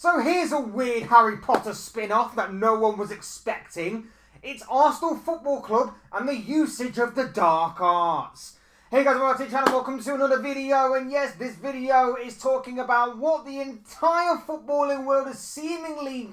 So here's a weird Harry Potter spin-off that no one was expecting. It's Arsenal Football Club and the usage of the dark arts. Hey guys, welcome to the channel, welcome to another video, and yes, this video is talking about what the entire footballing world has seemingly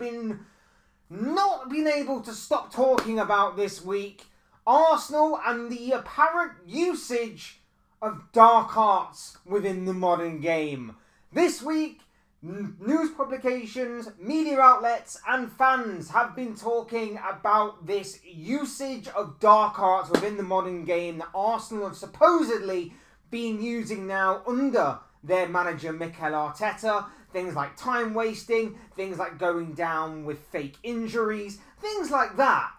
not been able to stop talking about this week. Arsenal and the apparent usage of dark arts within the modern game. This week, news publications, media outlets and fans have been talking about this usage of dark arts within the modern game that Arsenal have supposedly been using now under their manager Mikel Arteta. Things like time wasting, things like going down with fake injuries, things like that.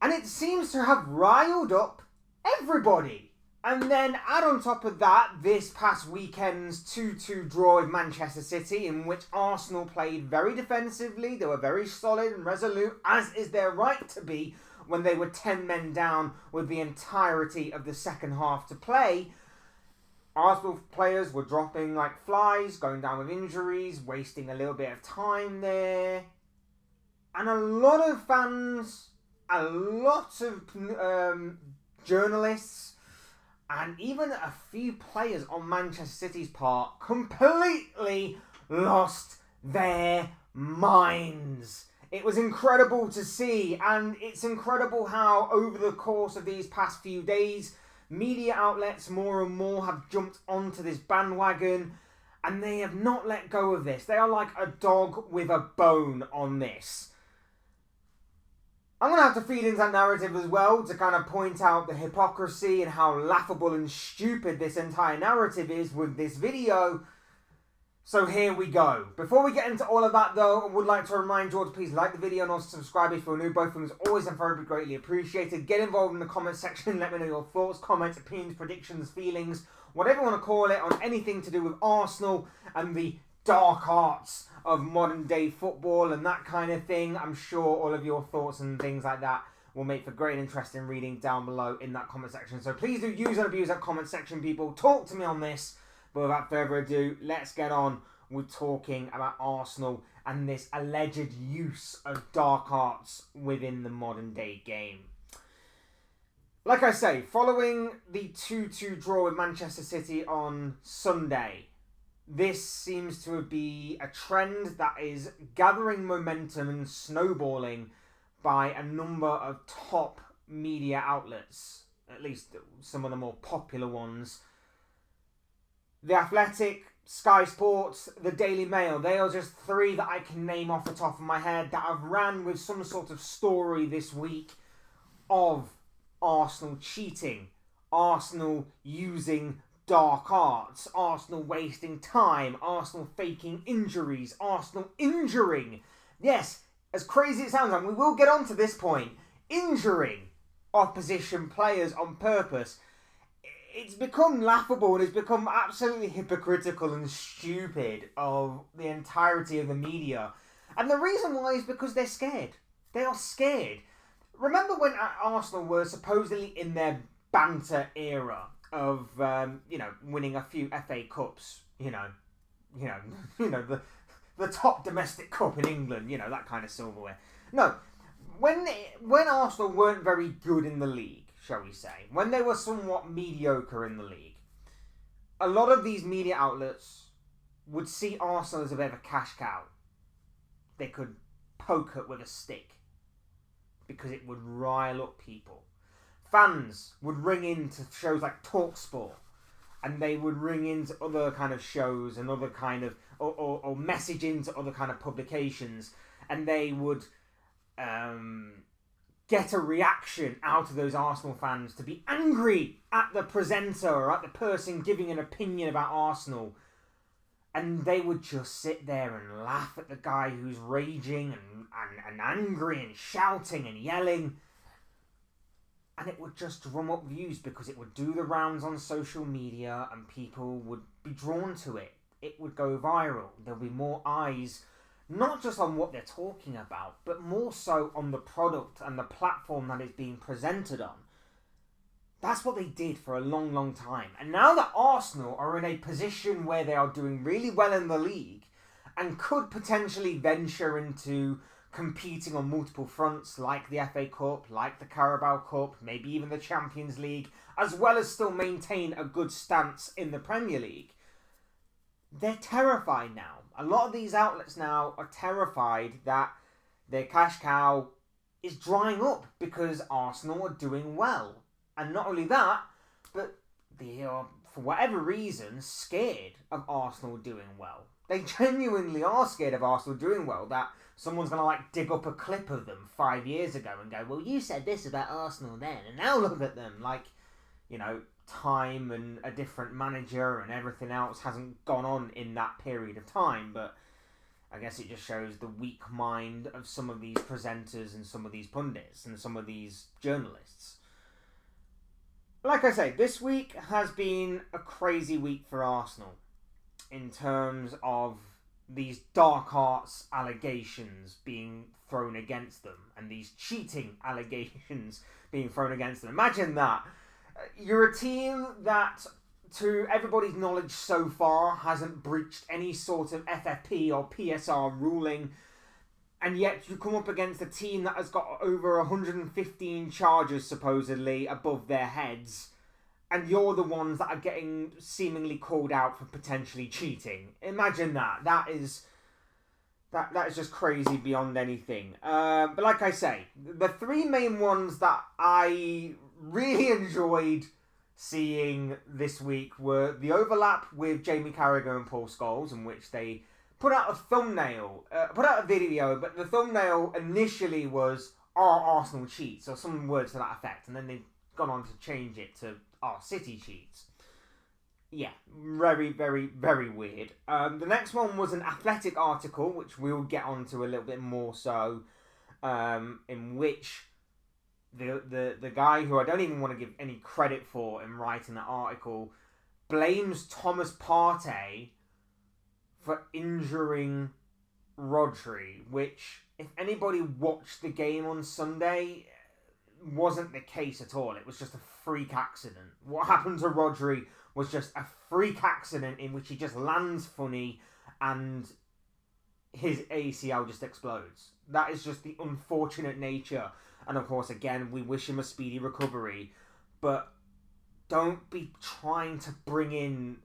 And it seems to have riled up everybody. And then add on top of that, this past weekend's 2-2 draw with Manchester City, in which Arsenal played very defensively. They were very solid and resolute, as is their right to be, when they were 10 men down with the entirety of the second half to play. Arsenal players were dropping like flies, going down with injuries, wasting a little bit of time there. And a lot of fans, a lot of journalists, and even a few players on Manchester City's part completely lost their minds. It was incredible to see, and it's incredible how over the course of these past few days, media outlets more and more have jumped onto this bandwagon, and they have not let go of this. They are like a dog with a bone on this. I'm going to have to feed into that narrative as well to kind of point out the hypocrisy and how laughable and stupid this entire narrative is with this video. So here we go. Before we get into all of that though, I would like to remind you all to please like the video and also subscribe if you're new. Both things always and very greatly appreciated. Get involved in the comment section. Let me know your thoughts, comments, opinions, predictions, feelings, whatever you want to call it, on anything to do with Arsenal and the dark arts of modern day football and that kind of thing. I'm sure all of your thoughts and things like that will make for great and interesting reading down below in that comment section. So please do use and abuse that comment section, people. Talk to me on this. But without further ado, let's get on with talking about Arsenal and this alleged use of dark arts within the modern day game. Like I say, following the 2-2 draw with Manchester City on Sunday, this seems to be a trend that is gathering momentum and snowballing by a number of top media outlets, at least some of the more popular ones. The Athletic, Sky Sports, the Daily Mail, they are just three that I can name off the top of my head that have ran with some sort of story this week of Arsenal cheating, Arsenal using dark arts, Arsenal wasting time, Arsenal faking injuries, Arsenal injuring. Yes, as crazy as it sounds, and we will get on to this point, injuring opposition players on purpose. It's become laughable and it's become absolutely hypocritical and stupid of the entirety of the media. And the reason why is because they're scared. They are scared. Remember when Arsenal were supposedly in their banter era of winning a few FA Cups, the top domestic cup in England, that kind of silverware. No, when Arsenal weren't very good in the league, shall we say, when they were somewhat mediocre in the league, a lot of these media outlets would see Arsenal as a bit of a cash cow. They could poke it with a stick because it would rile up people. Fans would ring into shows like TalkSport, and they would ring into other kind of shows and other kind of, or message into other kind of publications, and they would get a reaction out of those Arsenal fans to be angry at the presenter or at the person giving an opinion about Arsenal. And they would just sit there and laugh at the guy who's raging and angry and shouting and yelling. And it would just drum up views because it would do the rounds on social media and people would be drawn to it. It would go viral. There'll be more eyes, not just on what they're talking about, but more so on the product and the platform that it's being presented on. That's what they did for a long, long time. And now that Arsenal are in a position where they are doing really well in the league and could potentially venture into competing on multiple fronts like the FA Cup, like the Carabao Cup, maybe even the Champions League, as well as still maintain a good stance in the Premier League. They're terrified now. A lot of these outlets now are terrified that their cash cow is drying up because Arsenal are doing well. And not only that, but they are, for whatever reason, scared of Arsenal doing well. They genuinely are scared of Arsenal doing well, that someone's going to dig up a clip of them 5 years ago and go, well, you said this about Arsenal then, and now look at them. Time and a different manager and everything else hasn't gone on in that period of time, but I guess it just shows the weak mind of some of these presenters and some of these pundits and some of these journalists. Like I say, this week has been a crazy week for Arsenal in terms of these dark arts allegations being thrown against them and these cheating allegations being thrown against them. Imagine that. You're a team that, to everybody's knowledge so far, hasn't breached any sort of FFP or PSR ruling, and yet you come up against a team that has got over 115 charges supposedly above their heads, and you're the ones that are getting seemingly called out for potentially cheating. Imagine that. That is just crazy beyond anything. But like I say, the three main ones that I really enjoyed seeing this week were the overlap with Jamie Carragher and Paul Scholes, in which they put out a video, but the thumbnail initially was "Are Arsenal cheats?" or some words to that effect, and then they've gone on to change it to "Are City cheats?" Yeah, very, very, very weird. The next one was an Athletic article, which we'll get onto a little bit more so, in which the guy who I don't even want to give any credit for in writing that article blames Thomas Partey for injuring Rodri, which, if anybody watched the game on Sunday, wasn't the case at all. It was just a freak accident. What happened to Rodri was just a freak accident in which he just lands funny and his ACL just explodes. That is just the unfortunate nature. And of course, again, we wish him a speedy recovery. But don't be trying to bring in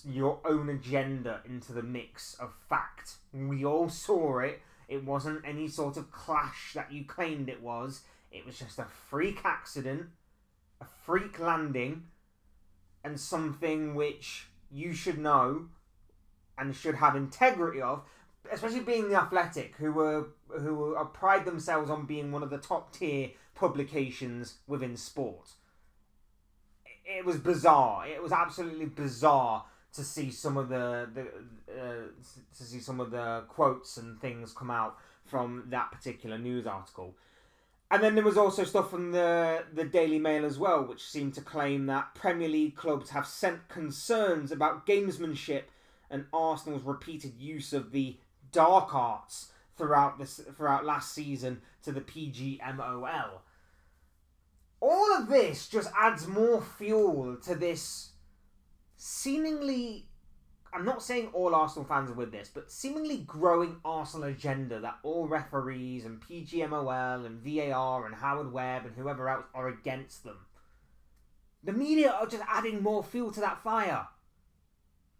your own agenda into the mix of fact. We all saw it. It wasn't any sort of clash that you claimed it was. It was just a freak accident, a freak landing, and something which you should know and should have integrity of, especially being the Athletic, who pride themselves on being one of the top tier publications within sport. It was bizarre. It was absolutely bizarre to see some of the quotes and things come out from that particular news article. And then there was also stuff from the Daily Mail as well, which seemed to claim that Premier League clubs have sent concerns about gamesmanship and Arsenal's repeated use of the dark arts throughout last season to the PGMOL. All of this just adds more fuel to this seemingly, I'm not saying all Arsenal fans are with this, but seemingly growing Arsenal agenda that all referees and PGMOL and VAR and Howard Webb and whoever else are against them. The media are just adding more fuel to that fire.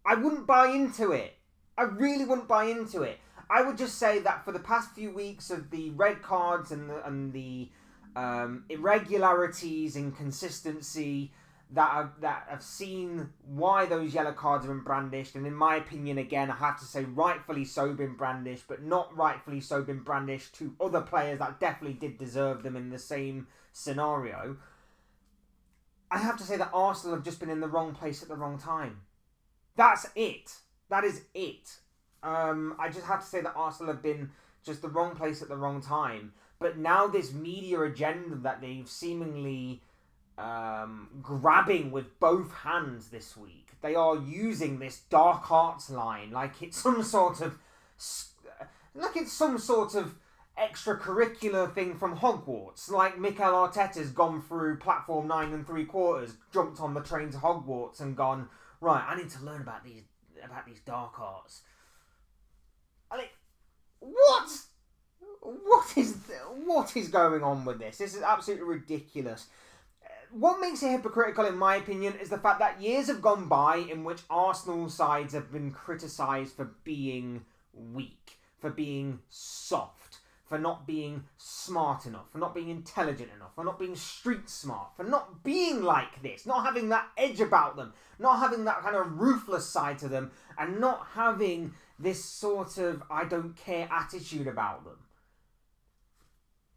I wouldn't buy into it. I really wouldn't buy into it. I would just say that for the past few weeks of the red cards and the irregularities and consistency that have seen why those yellow cards have been brandished, and in my opinion, again, I have to say rightfully so been brandished, but not rightfully so been brandished to other players that definitely did deserve them in the same scenario. I have to say that Arsenal have just been in the wrong place at the wrong time. That's it. That is it. I just have to say that Arsenal have been just the wrong place at the wrong time. But now this media agenda that they've seemingly grabbing with both hands this week, they are using this dark arts line like it's some sort of extracurricular thing from Hogwarts. Like Mikel Arteta's gone through platform 9 3/4, jumped on the train to Hogwarts and gone, right, I need to learn about these dark arts. what is going on with this? This is absolutely ridiculous. What makes it hypocritical, in my opinion, is the fact that years have gone by in which Arsenal sides have been criticised for being weak, for being soft, for not being smart enough, for not being intelligent enough, for not being street smart, for not being like this, not having that edge about them, not having that kind of ruthless side to them, and not having this sort of I don't care attitude about them.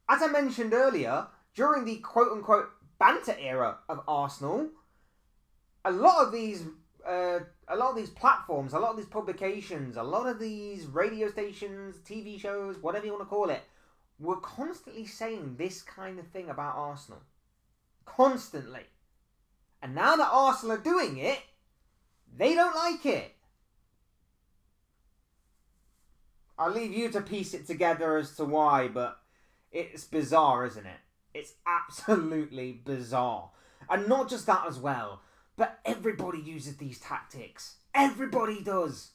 As I mentioned earlier, during the quote-unquote banter era of Arsenal, a lot of these platforms, a lot of these publications, a lot of these radio stations, TV shows, whatever you want to call it, were constantly saying this kind of thing about Arsenal. Constantly. And now that Arsenal are doing it, they don't like it. I'll leave you to piece it together as to why, but it's bizarre, isn't it? It's absolutely bizarre. And not just that as well, but everybody uses these tactics. Everybody does.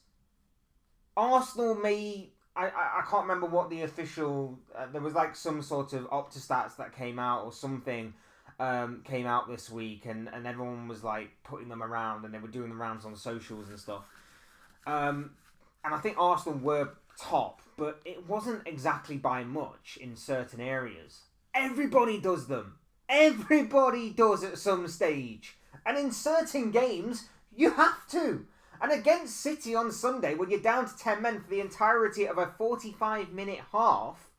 Arsenal may... I can't remember what the official... there was like some sort of Opta-stats that came out or something came out this week, and everyone was like putting them around, and they were doing the rounds on socials and stuff. And I think Arsenal were top, but it wasn't exactly by much in certain areas. Everybody does them. Everybody does at some stage. And in certain games, you have to. And against City on Sunday, when you're down to 10 men for the entirety of a 45-minute half,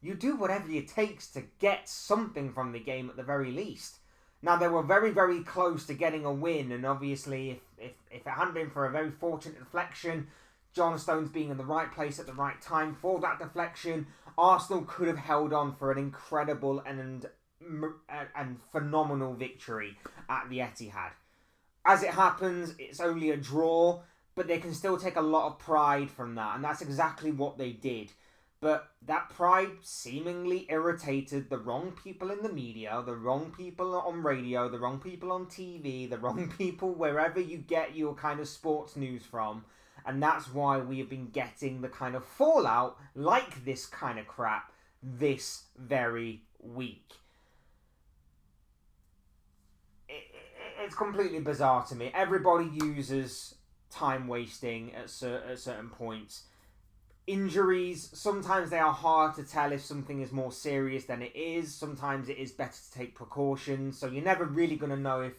you do whatever it takes to get something from the game at the very least. Now, they were very, very close to getting a win, and obviously, if it hadn't been for a very fortunate deflection, John Stones being in the right place at the right time for that deflection, Arsenal could have held on for an incredible and phenomenal victory at the Etihad. As it happens, it's only a draw, but they can still take a lot of pride from that, and that's exactly what they did. But that pride seemingly irritated the wrong people in the media, the wrong people on radio, the wrong people on TV, the wrong people wherever you get your kind of sports news from. And that's why we have been getting the kind of fallout like this kind of crap this very week. It's completely bizarre to me. Everybody uses time wasting at certain points. Injuries, sometimes they are hard to tell if something is more serious than it is. Sometimes it is better to take precautions. So you're never really going to know if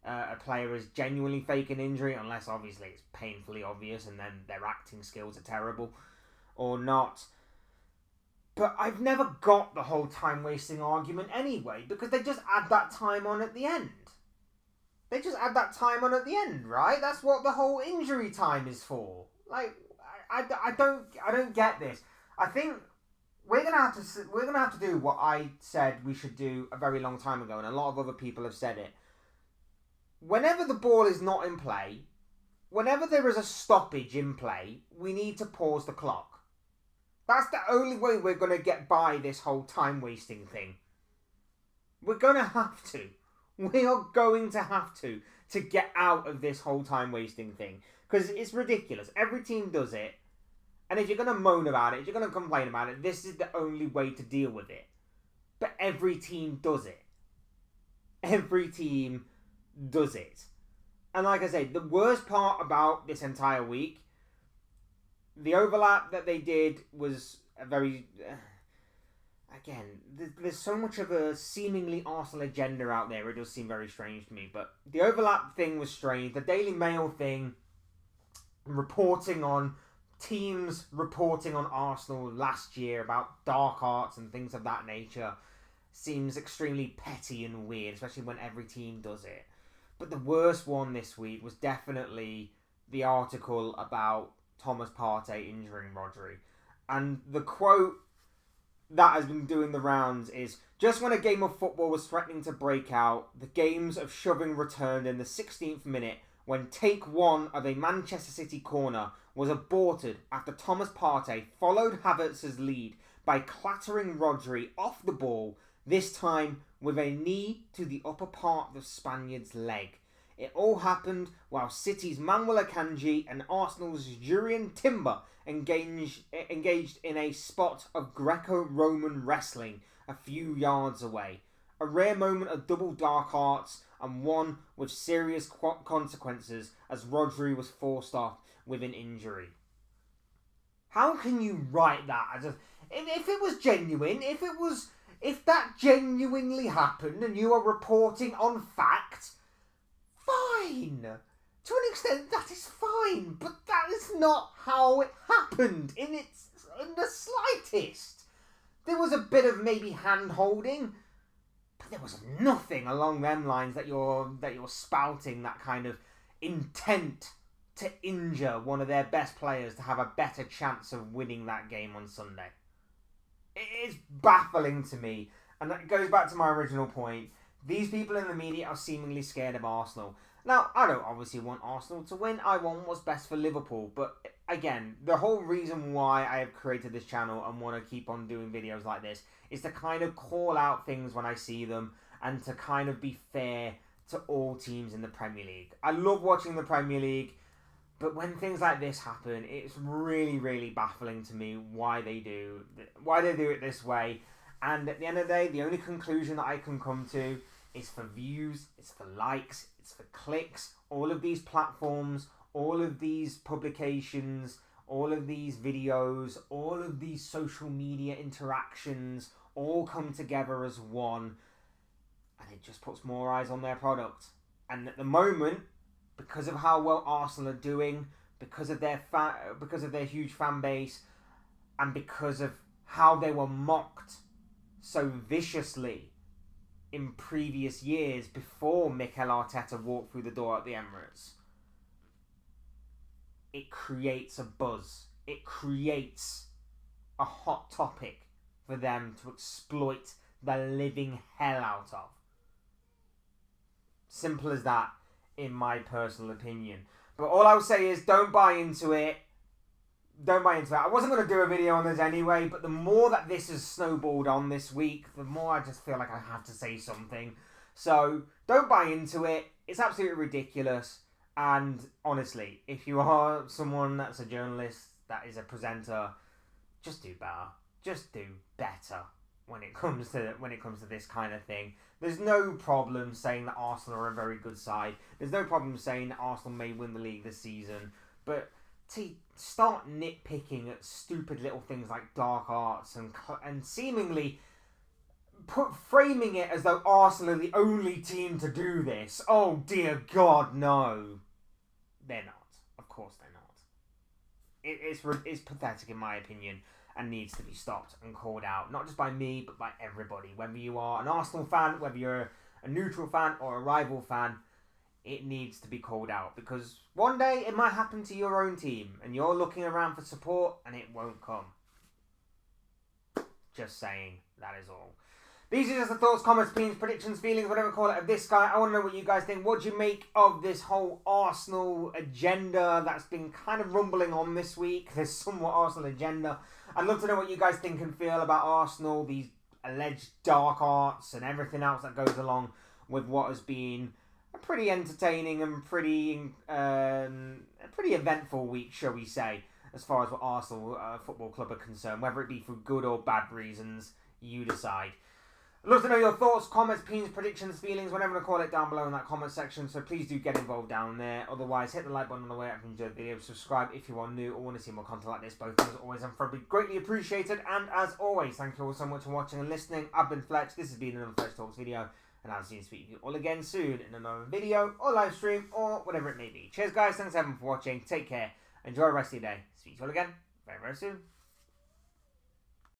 a player is genuinely faking injury, unless obviously it's painfully obvious and then their acting skills are terrible or not. But I've never got the whole time wasting argument anyway, because they just add that time on at the end. They just add that time on at the end, right? That's what the whole injury time is for. Like, I don't get this. I think we're gonna have to do what I said we should do a very long time ago, and a lot of other people have said it. Whenever the ball is not in play, whenever there is a stoppage in play, we need to pause the clock. That's the only way we're going to get by this whole time-wasting thing. We're going to have to. We are going to have to get out of this whole time-wasting thing. Because it's ridiculous. Every team does it. And if you're going to moan about it, if you're going to complain about it, this is the only way to deal with it. But every team does it. Every team does it. And like I say, the worst part about this entire week, the overlap that they did was a very... again, there's so much of a seemingly Arsenal agenda out there, it does seem very strange to me. But the overlap thing was strange. The Daily Mail thing, reporting on teams reporting on Arsenal last year about dark arts and things of that nature, seems extremely petty and weird, especially when every team does it. But the worst one this week was definitely the article about Thomas Partey injuring Rodri. And the quote that has been doing the rounds is, "Just when a game of football was threatening to break out, the games of shoving returned in the 16th minute when take one of a Manchester City corner was aborted after Thomas Partey followed Havertz's lead by clattering Rodri off the ball, this time with a knee to the upper part of the Spaniard's leg. It all happened while City's Manuel Akanji and Arsenal's Jurrien Timber engaged in a spot of Greco-Roman wrestling a few yards away. A rare moment of double dark arts, and one with serious consequences as Rodri was forced off with an injury. How can you write that? If it was genuine, if that genuinely happened and you are reporting on fact, fine. To an extent, that is fine, but that is not how it happened in the slightest. There was a bit of maybe hand-holding, but there was nothing along them lines that you're spouting that kind of intent to injure one of their best players to have a better chance of winning that game on Sunday. It is baffling to me, and that goes back to my original point. These people in the media are seemingly scared of Arsenal. Now, I don't obviously want Arsenal to win. I want what's best for Liverpool. But again, the whole reason why I have created this channel and want to keep on doing videos like this is to kind of call out things when I see them and to kind of be fair to all teams in the Premier League. I love watching the Premier League, but when things like this happen, it's really, really baffling to me why they do it this way. And at the end of the day, the only conclusion that I can come to is for views, it's for likes, it's for clicks. All of these platforms, all of these publications, all of these videos, all of these social media interactions all come together as one, and it just puts more eyes on their product. And at the moment, because of how well Arsenal are doing, because of their huge fan base, and because of how they were mocked so viciously in previous years before Mikel Arteta walked through the door at the Emirates, it creates a buzz. It creates a hot topic for them to exploit the living hell out of. Simple as that, in my personal opinion. But all I'll say is don't buy into it. Don't buy into it. I wasn't going to do a video on this anyway, but the more that this has snowballed on this week, the more I just feel like I have to say something. So don't buy into it. It's absolutely ridiculous. And honestly, if you are someone that's a journalist, that is a presenter, just do better. Just do better when it comes to this kind of thing. There's no problem saying that Arsenal are a very good side. There's no problem saying that Arsenal may win the league this season. But to start nitpicking at stupid little things like dark arts and seemingly framing it as though Arsenal are the only team to do this. Oh dear God, no. They're not. Of course they're not. It's pathetic in my opinion, and needs to be stopped and called out. Not just by me, but by everybody. Whether you are an Arsenal fan, whether you're a neutral fan or a rival fan, it needs to be called out. Because one day it might happen to your own team, and you're looking around for support, and it won't come. Just saying, that is all. These are just the thoughts, comments, opinions, predictions, feelings, whatever you call it, of this guy. I want to know what you guys think. What do you make of this whole Arsenal agenda that's been kind of rumbling on this week? This somewhat Arsenal agenda. I'd love to know what you guys think and feel about Arsenal, these alleged dark arts and everything else that goes along with what has been a pretty entertaining and pretty eventful week, shall we say, as far as what Arsenal Football Club are concerned. Whether it be for good or bad reasons, you decide. I'd love to know your thoughts, comments, opinions, predictions, feelings, whatever you call it, down below in that comment section. So please do get involved down there. Otherwise, hit the like button on the way up if you enjoyed the video. Subscribe if you are new or want to see more content like this. Both things are always and probably greatly appreciated. And as always, thank you all so much for watching and listening. I've been Fletch. This has been another Fletch Talks video. And I'll see you speak to you all again soon in another video or live stream or whatever it may be. Cheers, guys. Thanks everyone for watching. Take care. Enjoy the rest of your day. Speak to you all again very, very soon.